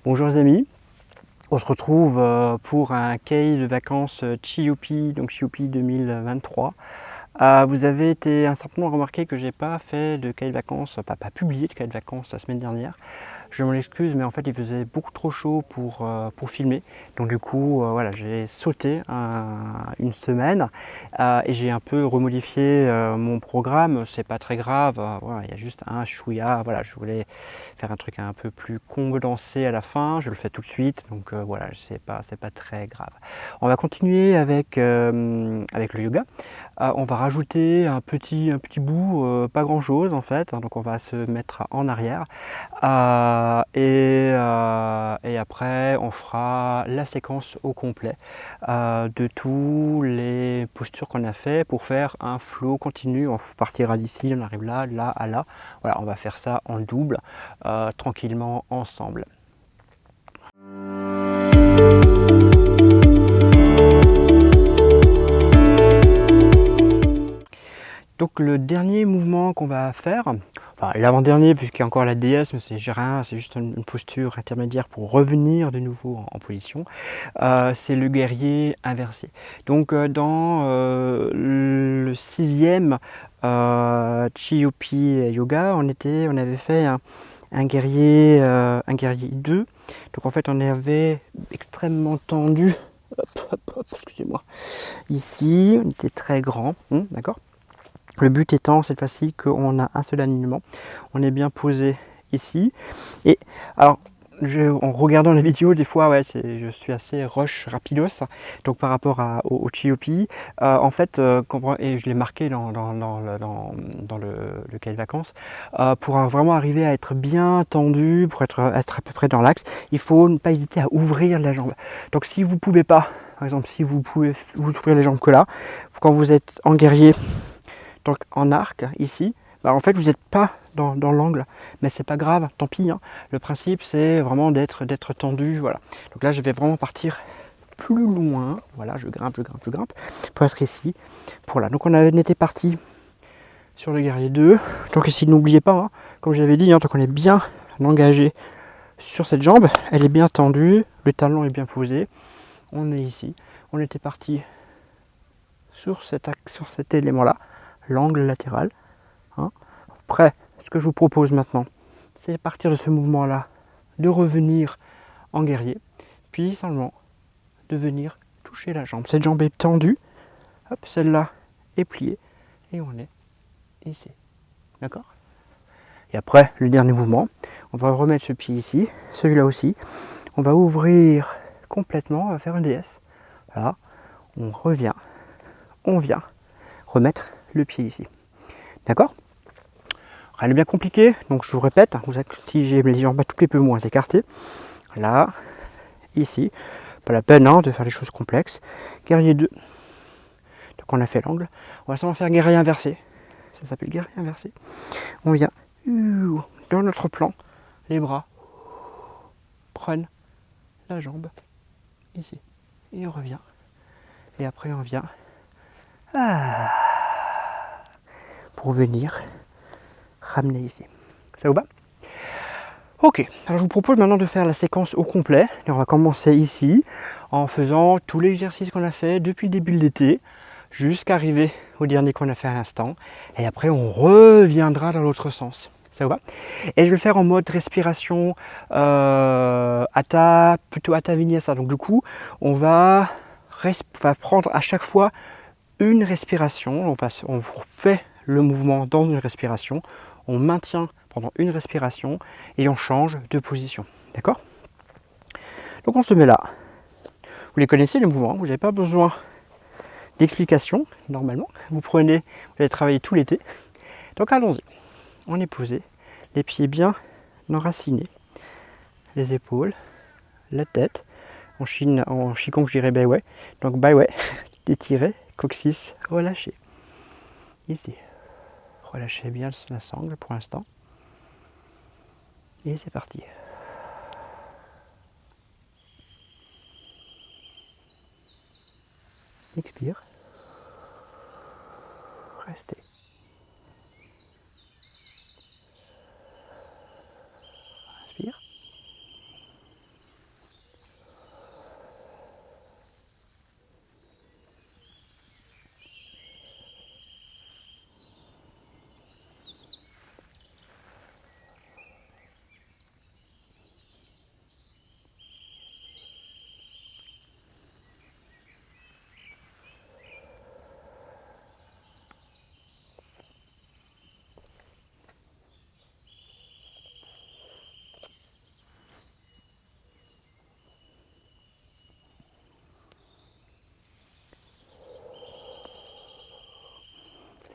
Bonjour les amis, on se retrouve pour un cahier de vacances Chiopi, donc Chiopi 2023. Vous avez été un certain nombre remarqué que j'ai pas fait de cahier de vacances, pas publié de cahier de vacances la semaine dernière. Je m'en excuse, mais en fait il faisait beaucoup trop chaud pour filmer. Donc du coup, voilà, j'ai sauté une semaine et j'ai un peu remodifié mon programme. C'est pas très grave, voilà, il y a juste un chouïa. Voilà, je voulais faire un truc un peu plus condensé à la fin. Je le fais tout de suite, donc voilà, c'est pas très grave. On va continuer avec le yoga. On va rajouter un petit bout, pas grand chose en fait, hein, donc on va se mettre en arrière et après on fera la séquence au complet de tous les postures qu'on a fait pour faire un flow continu. On partira d'ici, on arrive là, là, à là. Voilà, on va faire ça en double, tranquillement ensemble. Donc le dernier mouvement qu'on va faire, enfin l'avant-dernier puisqu'il y a encore la déesse, mais c'est rien, c'est juste une posture intermédiaire pour revenir de nouveau en position, c'est le guerrier inversé. Donc dans le 6e Chiopi Yoga, on avait fait un guerrier 2. Donc en fait on avait extrêmement tendu, excusez-moi, ici, on était très grand, d'accord. Le but étant cette fois-ci qu'on a un seul alignement, on est bien posé ici. Et alors, en regardant la vidéo, des fois, ouais, je suis assez rush rapidos. Donc par rapport au Chiopi, en fait, et je l'ai marqué dans le cahier de vacances, pour vraiment arriver à être bien tendu, pour être à peu près dans l'axe, il faut ne pas hésiter à ouvrir la jambe. Donc si vous ne pouvez pas, par exemple, si vous pouvez vous ouvrir les jambes que là, quand vous êtes en guerrier, donc en arc ici, bah en fait vous n'êtes pas dans l'angle, mais c'est pas grave, tant pis, hein. Le principe c'est vraiment d'être tendu, voilà. Donc là je vais vraiment partir plus loin, voilà, je grimpe pour être ici, pour là. Donc on était parti sur le guerrier 2, donc ici n'oubliez pas, hein, comme j'avais dit, hein, donc on est bien engagé sur cette jambe, elle est bien tendue, le talon est bien posé, on est ici, on était parti sur cet élément là, l'angle latéral, hein. Après, ce que je vous propose maintenant, c'est à partir de ce mouvement-là, de revenir en guerrier, puis simplement de venir toucher la jambe. Cette jambe est tendue, hop, celle-là est pliée, et on est ici. D'accord? Et après, le dernier mouvement, on va remettre ce pied ici, celui-là aussi. On va ouvrir complètement, on va faire une déesse. Là, on revient, on vient remettre le pied ici. D'accord? Rien de bien compliqué, donc je vous répète, si j'ai les jambes un tout petit peu moins écartées, là, ici, pas la peine de faire des choses complexes. Guerrier 2, donc on a fait l'angle, on va seulement faire guerrier inversé, ça s'appelle guerrier inversé. On vient dans notre plan, les bras prennent la jambe, ici, et on revient, et après on vient pour venir ramener ici. Ça vous va? Ok, alors je vous propose maintenant de faire la séquence au complet. Et on va commencer ici en faisant tous les exercices qu'on a fait depuis le début de l'été jusqu'à arriver au dernier qu'on a fait à l'instant. Et après on reviendra dans l'autre sens. Ça vous va? Et je vais le faire en mode respiration plutôt Hatha Vinyasa. Donc du coup, on va prendre à chaque fois une respiration. On fait le mouvement dans une respiration. On maintient pendant une respiration et on change de position. D'accord? Donc on se met là. Vous les connaissez les mouvements, vous n'avez pas besoin d'explication normalement. Vous allez travailler tout l'été. Donc allons-y. On est posé, les pieds bien enracinés, les épaules, la tête. En Qigong, je dirais Bai Wei. Donc Bai Wei, étiré, coccyx relâché. Ici. Relâchez bien la sangle pour l'instant. Et c'est parti. Expire. Restez. Inspire.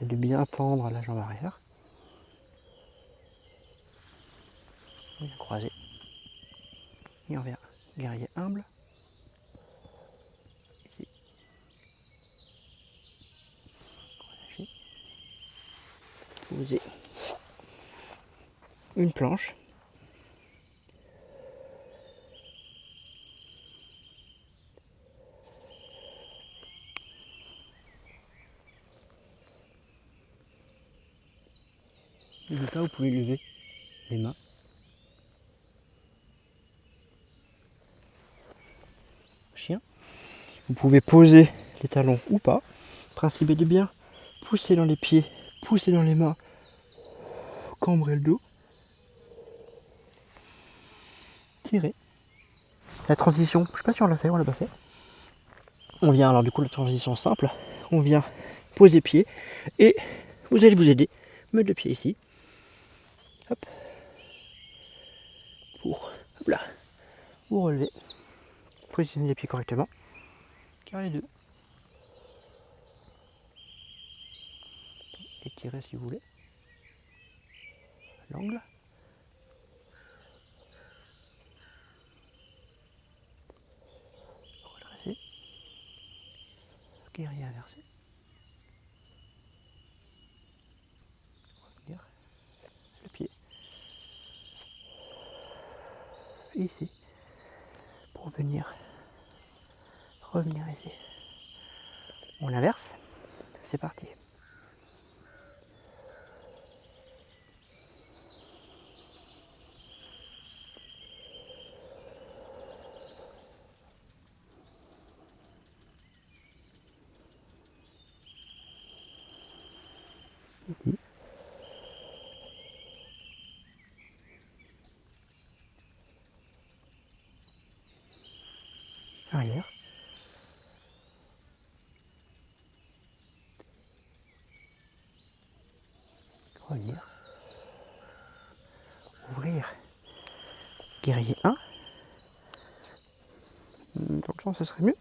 c'est de bien tendre la jambe arrière. On vient croiser. Et on vient guerrier humble. Ici. Relâcher. Poser une planche. Et de ça, vous pouvez lever les mains. Chien. Vous pouvez poser les talons ou pas. Le principe est de bien pousser dans les pieds, pousser dans les mains, cambrer le dos. Tirer. La transition, je ne sais pas si on l'a fait ou on l'a pas fait. On vient, alors du coup la transition simple, on vient poser pied et vous allez vous aider, mettre le pied ici. Hop. Pour, hop là, vous relever. Positionnez les pieds correctement. Car les deux. Étirez si vous voulez. L'angle. Redresser. Guerrier inversé. Revenir. Le pied. Ici. Pour venir. Revenir ici. On inverse. C'est parti. Ici. Arrière. Revenir. Ouvrir. Guerrier 1. Dans le sens, ce serait mieux.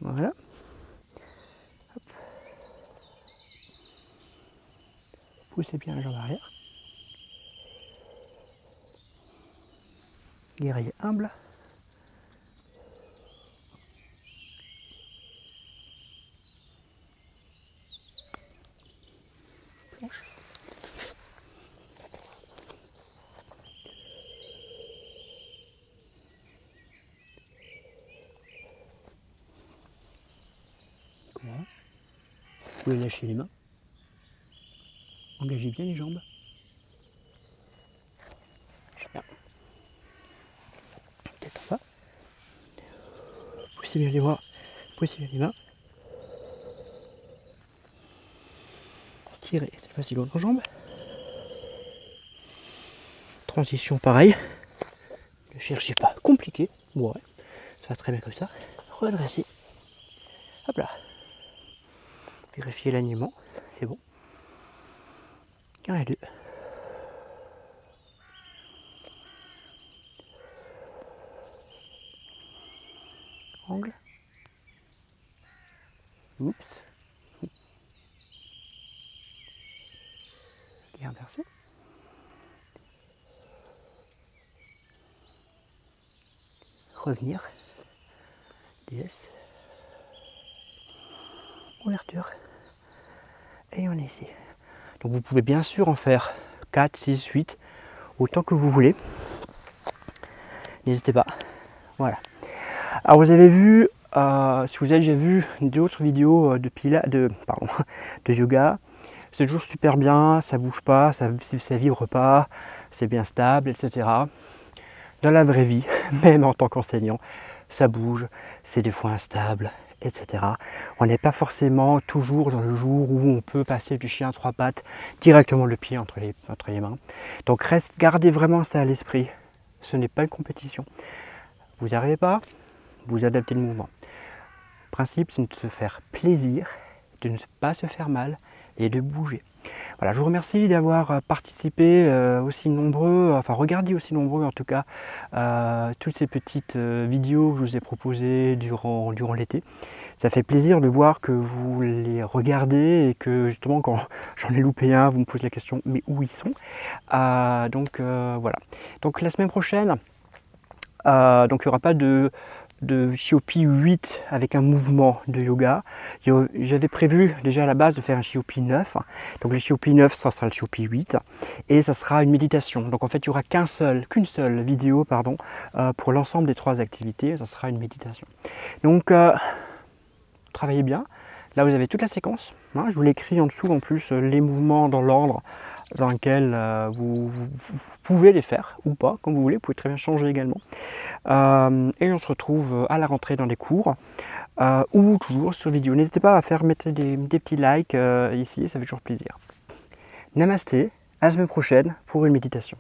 Voilà. Hop. Poussez bien la jambe arrière. Guerrier humble. Planche. Voilà. Vous pouvez lâcher les mains. Engagez bien les jambes. Bien. Tête en bas. Poussez bien les bras. Poussez bien les mains. Tirez cette fois-ci l'autre jambe. Transition pareil. Ne cherchez pas compliqué. Bon, ouais. Ça va très bien comme ça. Redressez. Hop là. Vérifiez l'alignement. C'est bon. 1 et 2. Angle. Oups. Et inversé. Revenir. DS. Ouverture. Et on est ici. Donc vous pouvez bien sûr en faire 4, 6, 8, autant que vous voulez. N'hésitez pas. Voilà. Alors vous avez vu, si vous avez déjà vu d'autres vidéos de yoga, c'est toujours super bien, ça bouge pas, ça vibre pas, c'est bien stable, etc. Dans la vraie vie, même en tant qu'enseignant, ça bouge, c'est des fois instable, etc. On n'est pas forcément toujours dans le jour où on peut passer du chien à 3 pattes directement le pied entre les mains. Donc gardez vraiment ça à l'esprit, ce n'est pas une compétition. Vous n'y arrivez pas, vous adaptez le mouvement. Le principe, c'est de se faire plaisir, de ne pas se faire mal et de bouger. Voilà, je vous remercie d'avoir participé aussi nombreux, enfin regardé aussi nombreux en tout cas, toutes ces petites vidéos que je vous ai proposées durant l'été. Ça fait plaisir de voir que vous les regardez et que justement quand j'en ai loupé un, vous me posez la question mais où ils sont. Donc voilà. Donc la semaine prochaine, donc il n'y aura pas de Shiopi 8 avec un mouvement de yoga. J'avais prévu déjà à la base de faire un Shiopi 9. Donc le Shiopi 9, ça sera le Shiopi 8. Et ça sera une méditation. Donc en fait, il n'y aura qu'une seule vidéo pour l'ensemble des 3 activités. Ça sera une méditation. Donc travaillez bien. Là, vous avez toute la séquence. Je vous l'écris en dessous en plus les mouvements dans l'ordre dans lequel vous pouvez les faire ou pas, comme vous voulez. Vous pouvez très bien changer également. Et on se retrouve à la rentrée dans les cours ou toujours sur vidéo. N'hésitez pas à mettre des petits likes ici, ça fait toujours plaisir. Namasté, à la semaine prochaine pour une méditation.